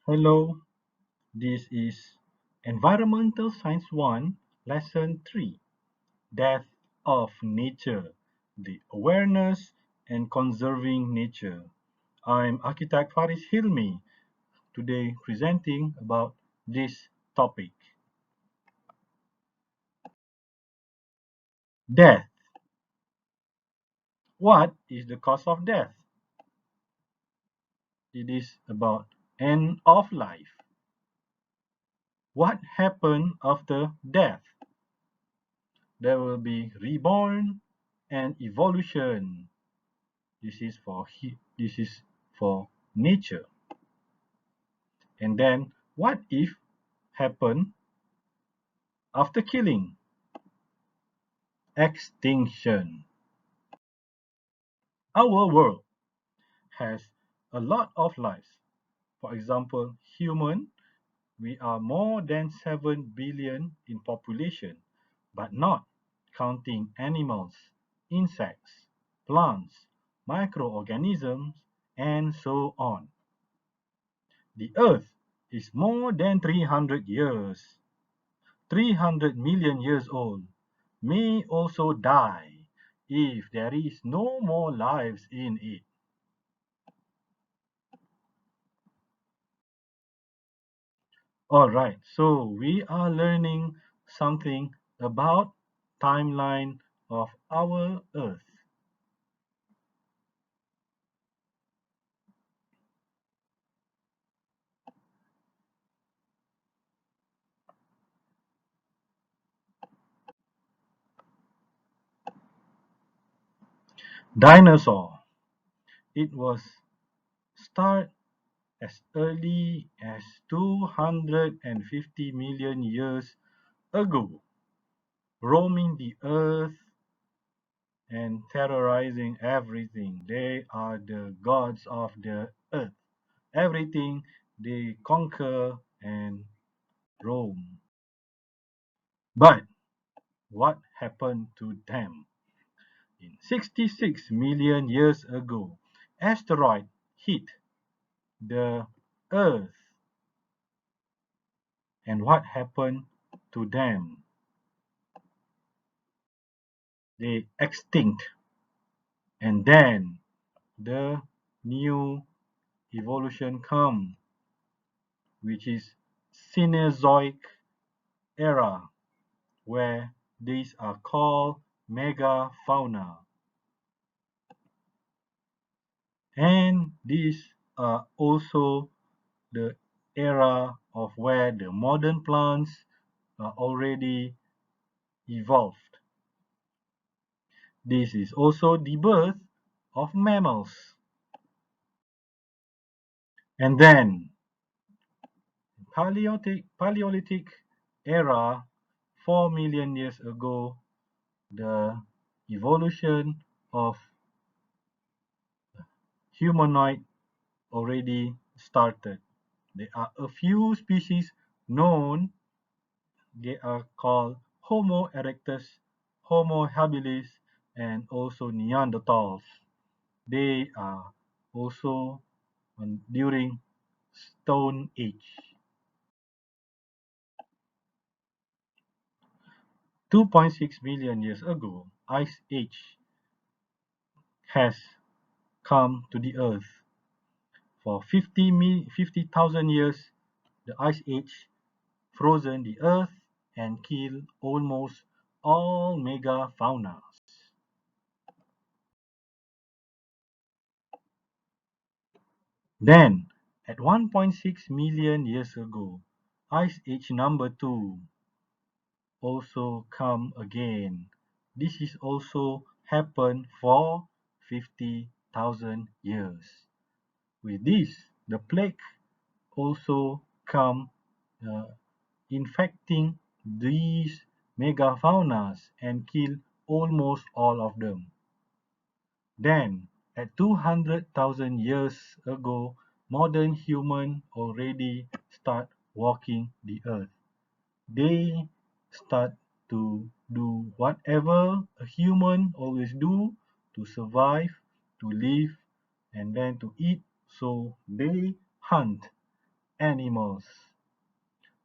Hello, this is Environmental Science 1, Lesson 3, Death of Nature, the Awareness and Conserving Nature. I'm Architect Faris Hilmi, today presenting about this topic. Death. What is the cause of death? It is about end of life. What happened after death? There will be reborn and evolution. This is for nature. And then what if happen after killing? Extinction. Our world has a lot of lives. For example, human, we are more than 7 billion in population, but not counting animals, insects, plants, microorganisms, and so on. The Earth is more than 300 years, 300 million years old, may also die if there is no more lives in it. Alright, so we are learning something about timeline of our Earth. Dinosaur. It was start as early as 250 million years ago, roaming the Earth and terrorizing everything. They are the gods of the earth. Everything they conquer and roam. But what happened to them? In 66 million years ago, asteroid hit the Earth. And what happened to them? They extinct. And then the new evolution come, which is Cenozoic era, where these are called megafauna. And these are also the era of where the modern plants are already evolved. This is also the birth of mammals. And then Paleolithic era, 4 million years ago, the evolution of humanoid already started. There are a few species known. They are called Homo erectus, Homo habilis, and also Neanderthals. They are also during Stone Age. 2.6 million years ago, Ice Age has come to the Earth. For 50,000 years, the Ice Age frozen the Earth and killed almost all megafaunas. Then, at 1.6 million years ago, Ice Age number 2 also come again. This is also happened for 50,000 years. With this, the plague also come uh, infecting these megafaunas and kill almost all of them. Then, at 200,000 years ago, modern human already start walking the earth. They start to do whatever a human always do to survive, to live, and then to eat. So they hunt animals.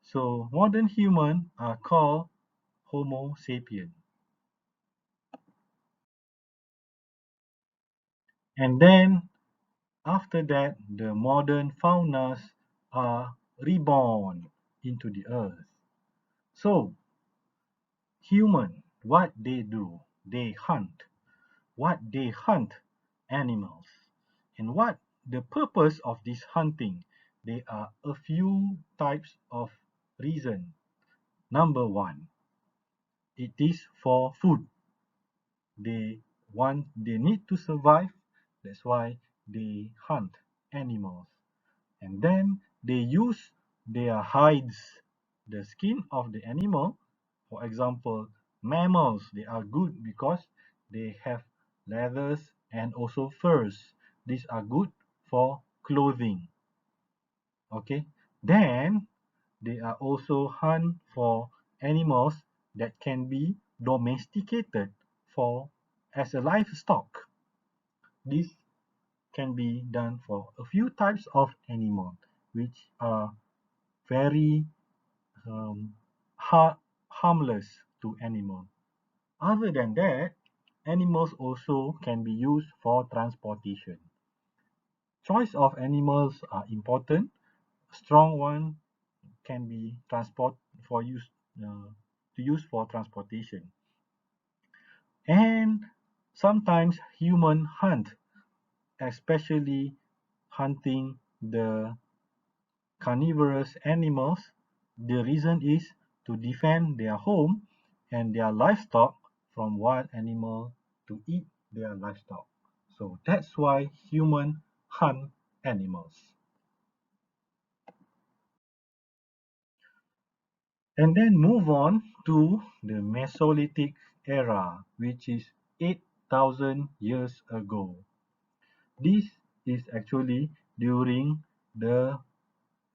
So modern humans are called Homo sapien. And then after that, the modern faunas are reborn into the earth. So human, what they do, they hunt. What they hunt? Animals. And what the purpose of this hunting? There are a few types of reason. Number one, it is for food. They need to survive. That's why they hunt animals. And then they use their hides, the skin of the animal. For example, mammals, they are good because they have leathers and also furs. These are good for clothing. Okay, then they are also hunt for animals that can be domesticated for as a livestock. This can be done for a few types of animal which are very um, harmless to animals. Other than that, animals also can be used for transportation. Choice of animals are important. Strong one can be transport for use to use for transportation. And sometimes human hunt, especially hunting the carnivorous animals. The reason is to defend their home and their livestock from wild animals to eat their livestock. So that's why humans hunt animals. And then move on to the Mesolithic era, which is 8,000 years ago. This is actually during the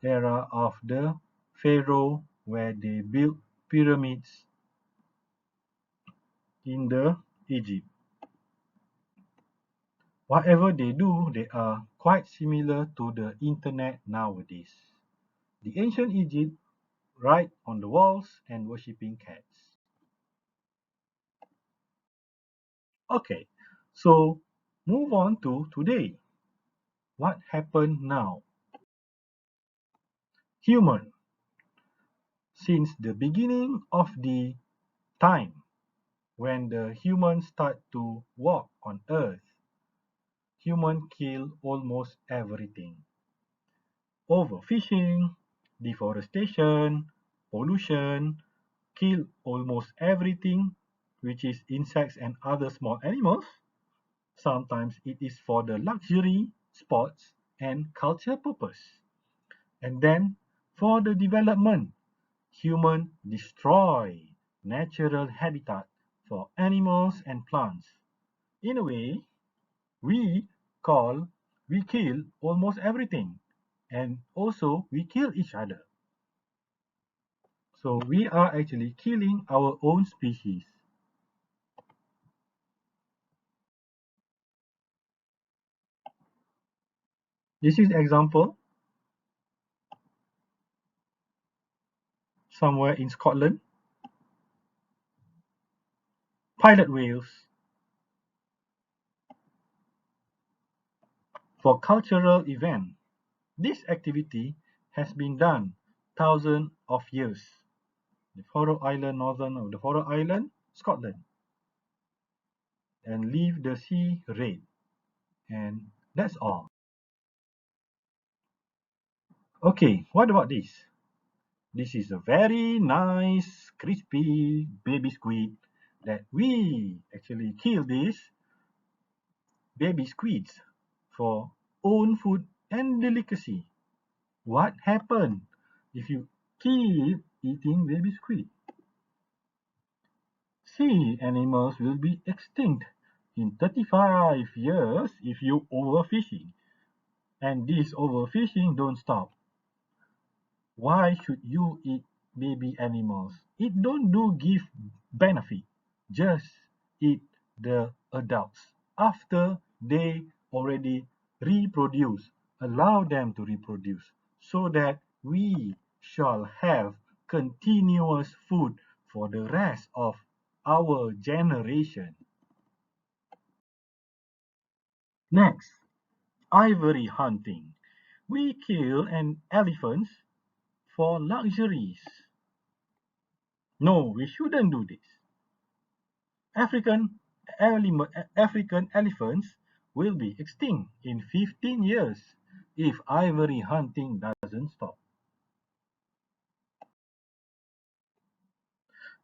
era of the Pharaoh where they built pyramids in the Egypt. Whatever they do, they are quite similar to the internet nowadays. The ancient Egypt write on the walls and worshipping cats. Okay, so move on to today. What happened now? Human, since the beginning of the time when the humans start to walk on earth, human kill almost everything. Overfishing, deforestation, pollution, kill almost everything, which is insects and other small animals. Sometimes it is for the luxury, sports, and culture purpose. And then for the development, human destroy natural habitat for animals and plants. In a way, we call we kill almost everything, and also we kill each other. So we are actually killing our own species. This is example somewhere in Scotland. Pilot whales for cultural event. This activity has been done thousands of years. The Faroe Island, northern of the Faroe Island, Scotland, and leave the sea red. And that's all. Okay, what about this? This is a very nice, crispy baby squid that we actually kill these baby squids for own food and delicacy. What happened if you keep eating baby squid? Sea animals will be extinct in 35 years if you overfishing. And this overfishing don't stop. Why should you eat baby animals? It don't do give benefit. Just eat the adults. After they already reproduce, allow them to reproduce so that we shall have continuous food for the rest of our generation. Next, ivory hunting. We kill an elephant for luxuries. No, we shouldn't do this. African, African elephants will be extinct in 15 years if ivory hunting doesn't stop.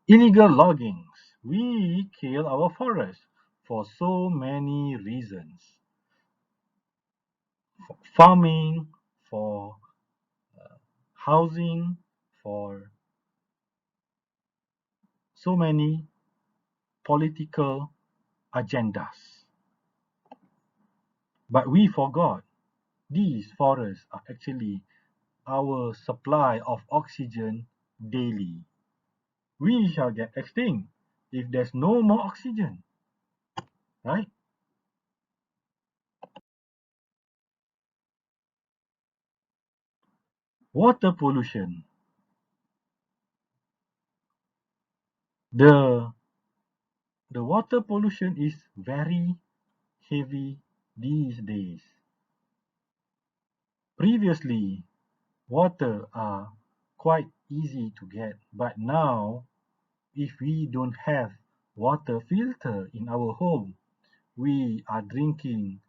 Illegal loggings. We kill our forests for so many reasons. For farming, for housing, for so many political agendas. But we forgot these forests are actually our supply of oxygen daily. We shall get extinct if there's no more oxygen, right? Water pollution. The the water pollution is very heavy these days. Previously, water are quite easy to get, but now if we don't have water filter in our home, we are drinking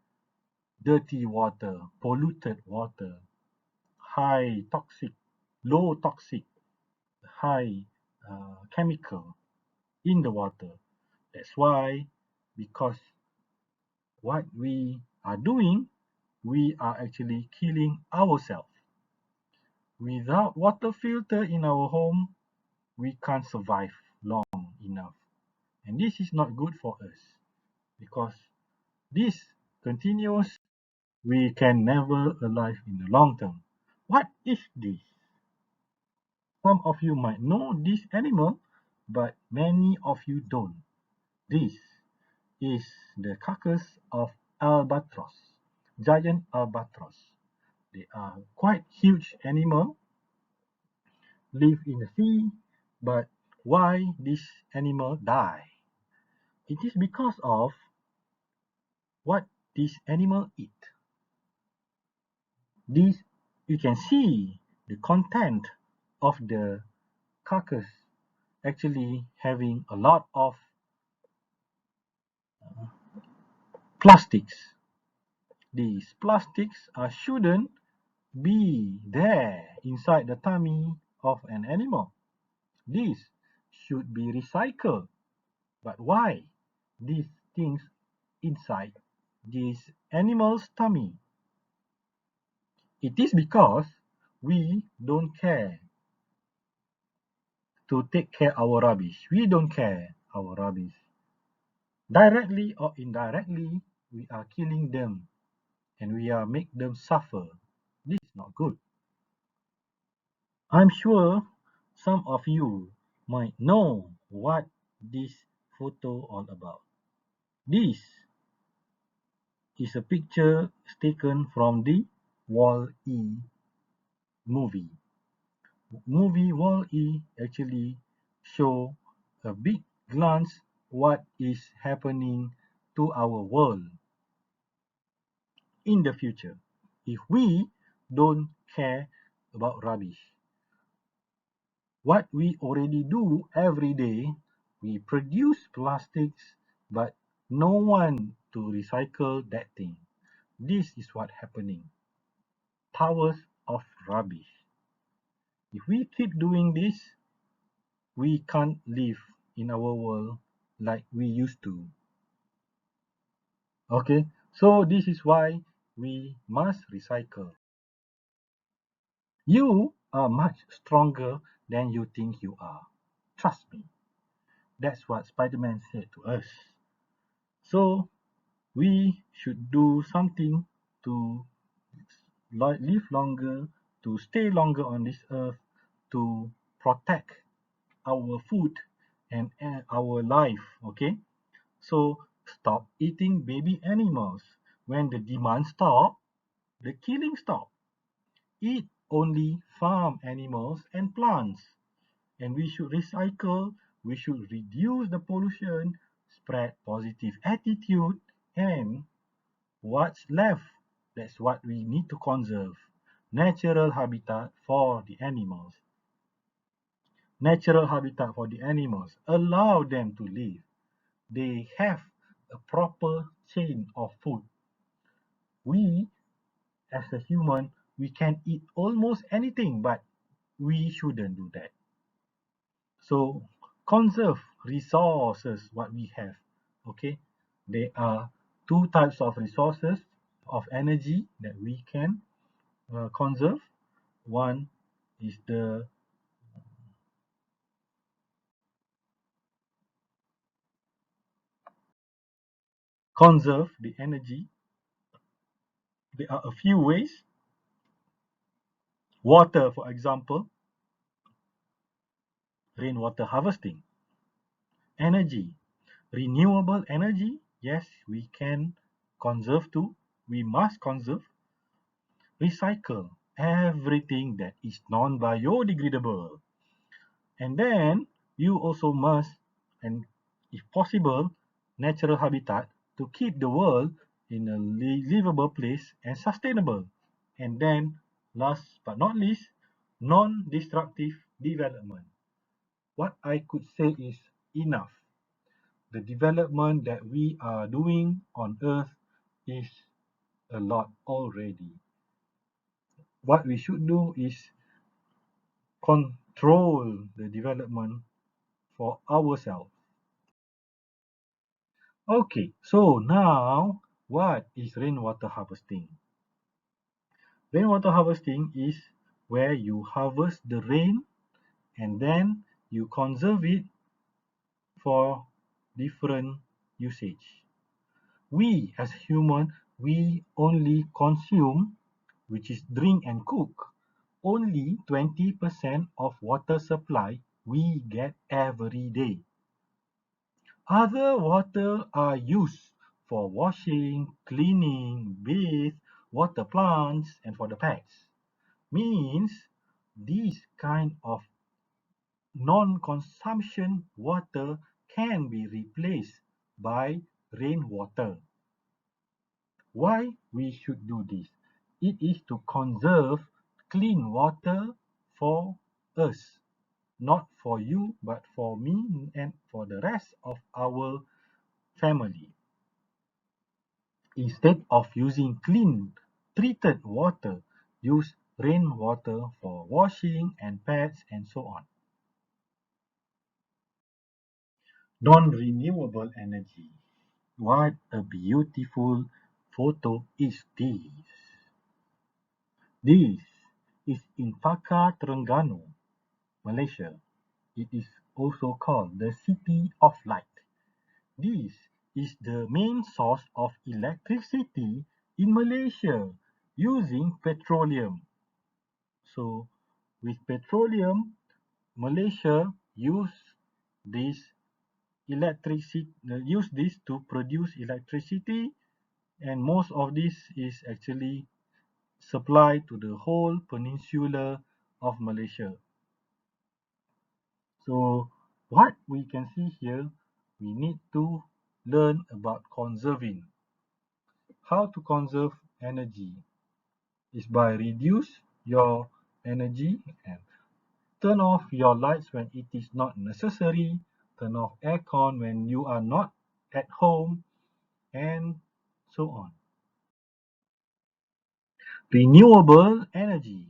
dirty water, polluted water, high toxic, low toxic, high chemical in the water. That's why, because what we are doing, we are actually killing ourselves. Without water filter in our home, we can't survive long enough. And this is not good for us because this continues, we can never alive in the long term. What is this? Some of you might know this animal, but many of you don't. This is the carcass of albatross, giant albatross. They are quite huge animal, live in the sea, but why this animal die? It is because of what this animal eat. This you can see the content of the carcass actually having a lot of plastics. These plastics shouldn't be there inside the tummy of an animal. These should be recycled. But why these things inside this animal's tummy? It is because we don't care to take care our rubbish. We don't care our rubbish. Directly or indirectly, we are killing them and we are make them suffer. This is not good. I'm sure some of you might know what this photo all about. This is a picture taken from the Wall-E movie. Movie Wall-E actually show a big glance what is happening to our world in the future if we don't care about rubbish. What we already do every day, we produce plastics, but no one to recycle that thing. This is what happening. Towers of rubbish. If we keep doing this, we can't live in our world like we used to. Okay, so this is why we must recycle. You are much stronger than you think you are. Trust me. That's what Spider-Man said to us. So we should do something to live longer, to stay longer on this earth, to protect our food and our life. Okay, so stop eating baby animals. When the demand stop, the killing stop. Eat only farm animals and plants. And we should recycle, we should reduce the pollution, spread positive attitude, and what's left, that's what we need to conserve. Natural habitat for the animals. Natural habitat for the animals. Allow them to live. They have a proper chain of food. We, as a human, we can eat almost anything, but we shouldn't do that. So conserve resources what we have. Okay, there are two types of resources of energy that we can conserve. One is the conserve the energy. There are a few ways. Water, for example, rainwater harvesting. Energy, renewable energy. Yes, we can conserve too. We must conserve. Recycle everything that is non-biodegradable. And then you also must, and if possible, natural habitat to keep the world in a livable place and sustainable. And then, last but not least, non-destructive development. What I could say is enough. The development that we are doing on Earth is a lot already. What we should do is control the development for ourselves. Okay, so now what is rainwater harvesting? Rainwater harvesting is where you harvest the rain and then you conserve it for different usage. We as human, we only consume, which is drink and cook, only 20% of water supply we get every day. Other water are used for washing, cleaning, bathe, water plants, and for the pets. Means these kind of non-consumption water can be replaced by rainwater. Why we should do this? It is to conserve clean water for us, not for you, but for me and for the rest of our family. Instead of using clean, treated water, use rainwater for washing and pets and so on. Non-renewable energy. What a beautiful photo is this. This is in Pakar Terengganu, Malaysia. It is also called the City of Light. This is the main source of electricity in Malaysia using petroleum. So with petroleum, Malaysia this use this to produce electricity, and most of this is actually supplied to the whole peninsula of Malaysia. So what we can see here, we need to learn about conserving. How to conserve energy is by reduce your energy and turn off your lights when it is not necessary, turn off aircon when you are not at home, and so on. Renewable energy,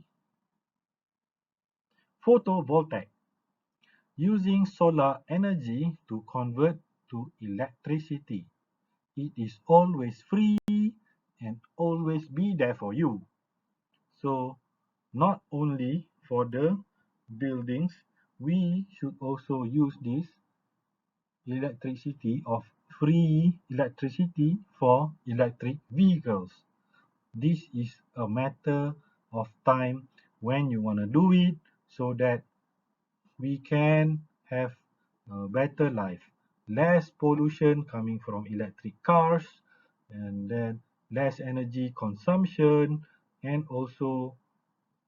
photovoltaic, using solar energy to convert to electricity. It is always free and always be there for you. So not only for the buildings, we should also use this electricity of free electricity for electric vehicles. This is a matter of time when you want to do it so that we can have a better life. Less pollution coming from electric cars, and then less energy consumption, and also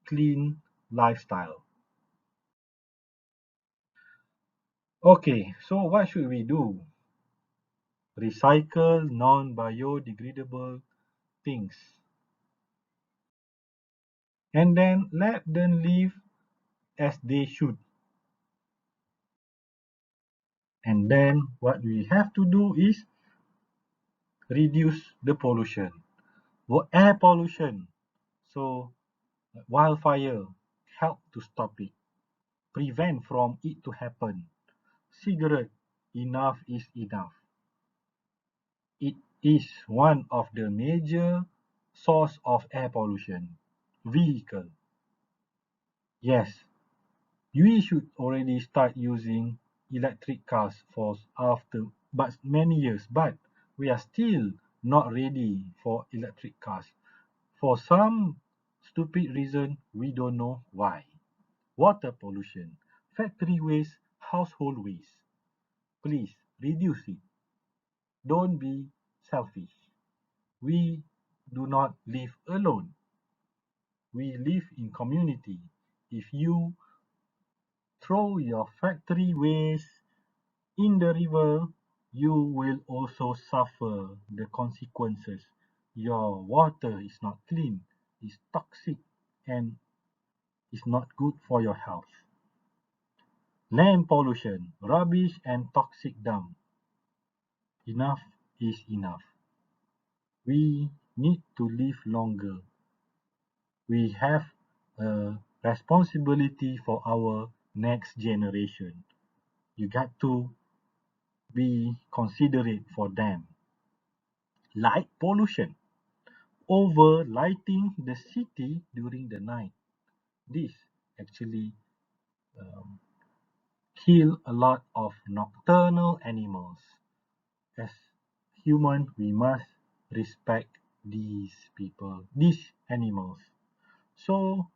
clean lifestyle. Okay, so what should we do? Recycle non-biodegradable things and then let them live as they should. And then what we have to do is reduce the pollution, air pollution. So wildfire, help to stop it, prevent from it to happen. Cigarette, enough is enough. It is one of the major source of air pollution. Vehicle, yes, we should already start using electric cars for after but many years, but we are still not ready for electric cars. For some stupid reason, we don't know why. Water pollution, factory waste, household waste. Please reduce it. Don't be selfish. We do not live alone. We live in community. If you throw your factory waste in the river, you will also suffer the consequences. Your water is not clean, is toxic, and is not good for your health. Land pollution, rubbish and toxic dump. Enough is enough. We need to live longer. We have a responsibility for our next generation. You got to be considerate for them. Light pollution, over lighting the city during the night. This actually um, kill a lot of nocturnal animals. As human, we must respect these people, these animals. So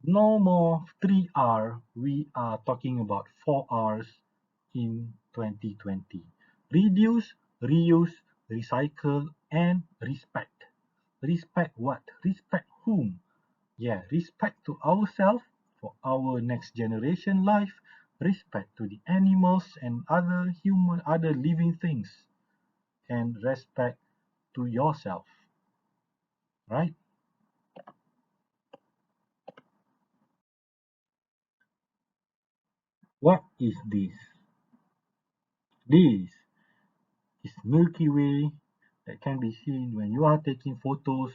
no more 3R, we are talking about 4Rs in 2020. Reduce, reuse, recycle, and respect. Respect what? Respect whom? Yeah, respect to ourselves for our next generation life, respect to the animals and other living things, and respect to yourself, right? What is this? This is Milky Way that can be seen when you are taking photos,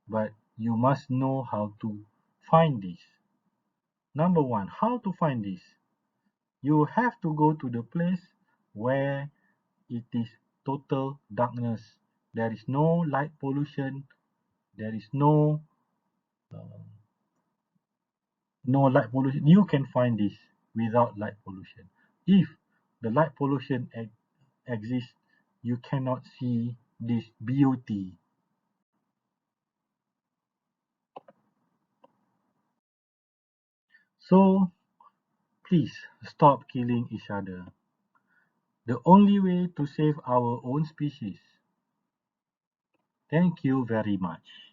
but you must know how to find this. Number one, how to find this? You have to go to the place where it is total darkness. There is no light pollution. There is uh, no light pollution. You can find this without light pollution. If the light pollution exists, you cannot see this beauty. So please stop killing each other. The only way to save our own species. Thank you very much.